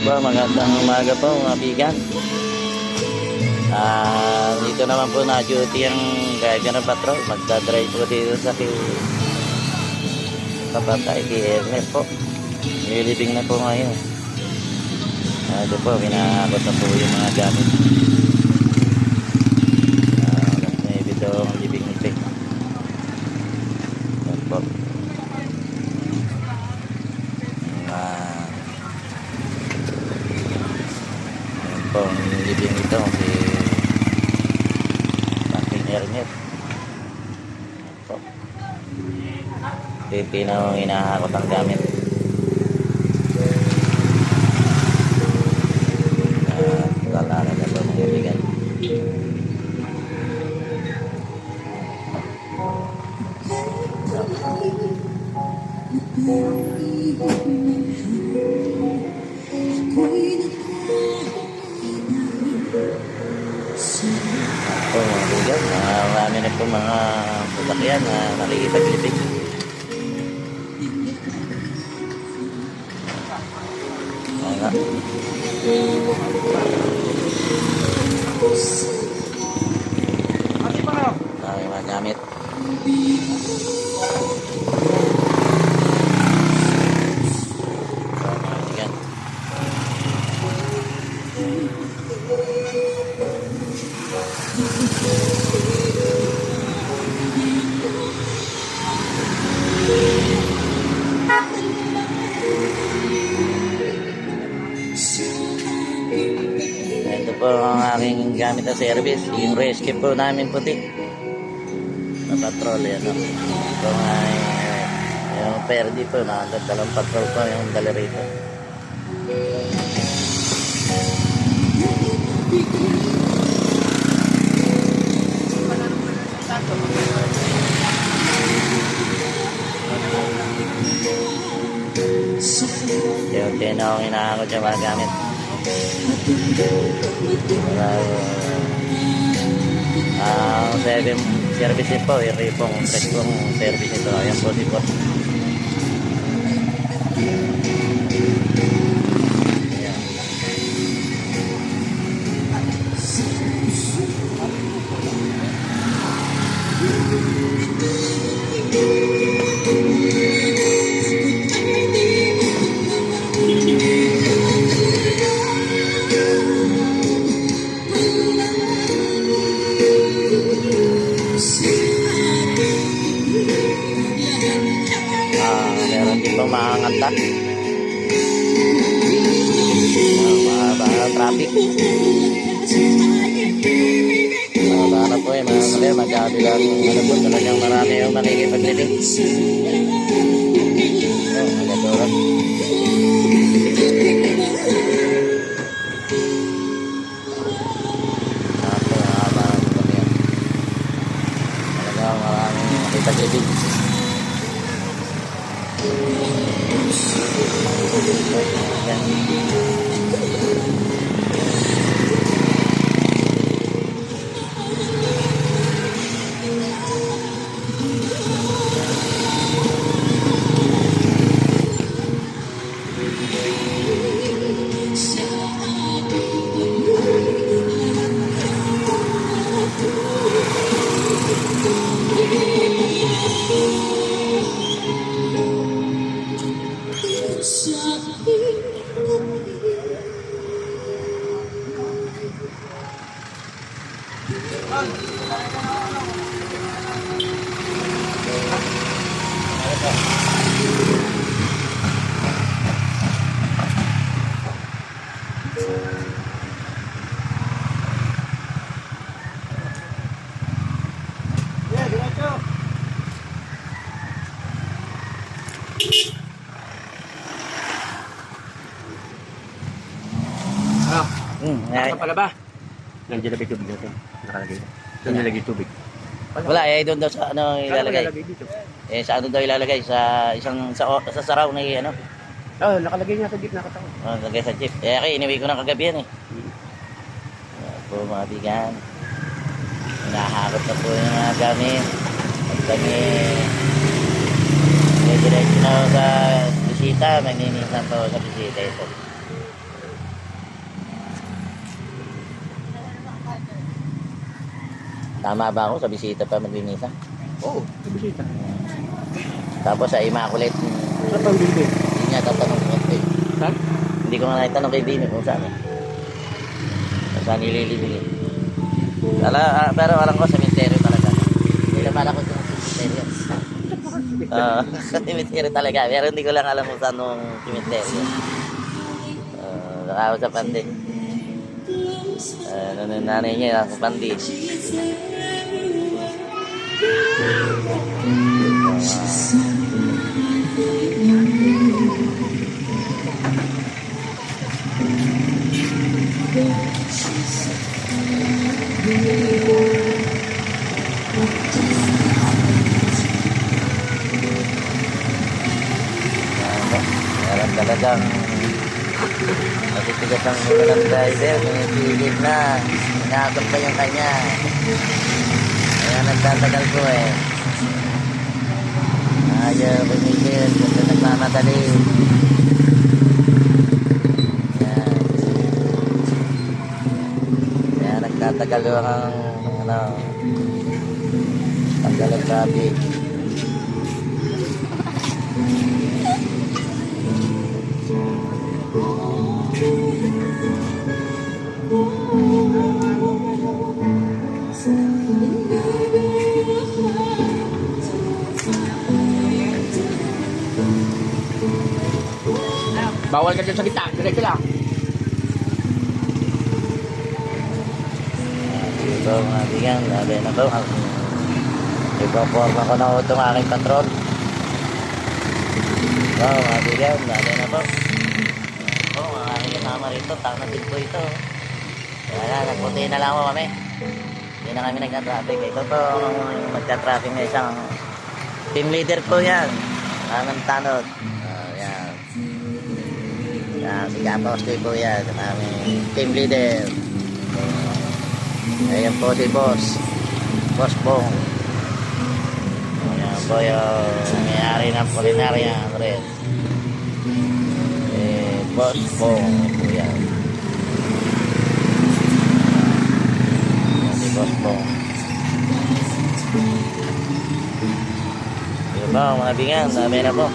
po, magandang umaga po mga bigan. Dito naman po na duty ang driver ng patrol. Magdadrive po dito sa kapatay kay Ernest po. Nilibing na po ngayon. Ito po, pinakakot na po yung mga gamit. May video ang libing ni Pek. Yan po. Yan po, ang libing ito si Pangking Ernest. Yan po. Ito yung hinahakot ang gamit. Lalala na po mga bigan. Po mga bigan, marami na po mga sasakyan na nakikipaglibing. Nga. Dami mga gamit. Yan. Ito po ang aking gamit na service, yung rescue po namin puti na patrol. Yan, no? Ito nga yung perdi po, nakagadalang patrol po yung dala rito. Yung tinawang hinahakot yung mga gamit. Service po, iripong pong service ito. Ayan po si po. Ayan. Meron din pong mga nganta. Mahaba traffic. Mahaba po mga kaya magkabilang po talagang marami yung nakikipaglibing. Magandurang. Mahaba po kami yan. Talagang maraming nakikipaglibing. Nakita pala ba? Nandiyan na ba yung tubig natin? Nakalagay. Doon nilagay tubig. Wala, doon daw sa ano ilalagay. Dito? Sa ano daw ilalagay sa isang sa saraw na ano. Oh, nakalagay niya sa jeep nakatawa. Lagay sa jeep. Kaya iniwi ko ng kagabi yan eh. Po mga bigan. Hinahakot na po yung mga gamit. At kami diretso na sa bisita. May ninisan po sa bisita ito. Tama ba ako sa bisita pa magbimisa? Oo, bisita. Tapos sa Immaculate, Saan pang bilbil? hindi niya tatanong ko eh. Saan? Hindi ko nga naitanong kay Dini kung saan eh. Kung saan nililibig eh. Pero alam ko, cemetery talaga. Hindi naman ako sa cemetery. Cemetery talaga. Pero hindi ko lang alam kung saan nung cemetery. Nakakaw sa pandi. Nanay niya, sa pandi. Meron talagang matitigas ang ulo ng driver, pinipilit na, inakot pa yung kanya. Kaya nagtatagal ko eh. Ayaw pinipilit, kasi nagmamadali. Yan. Kaya nagtatagal ang tanggal ang traffic. Bawal ka dyan sa kita. Diretso lang. Dito mga bigang, labi na po. Ipaporma ko na itong aking patrol. So mga bigang, labi na po. Mga aking kasama rito, tama din po ito. Kaya na, nagpunti na lang po kami. Hindi na kami nagka-traffic. Ito po, magka-traffic na isang team leader po yan. Anong tanod. Yan. Si Kaposte po yan. Aming team leader. Ayan po si Boss. Boss Bong. Ayan po yung may-ari ng Polinaria. Boss Bong po yan. Si Boss Bong. Ito ba mga bingan? Sabi na po.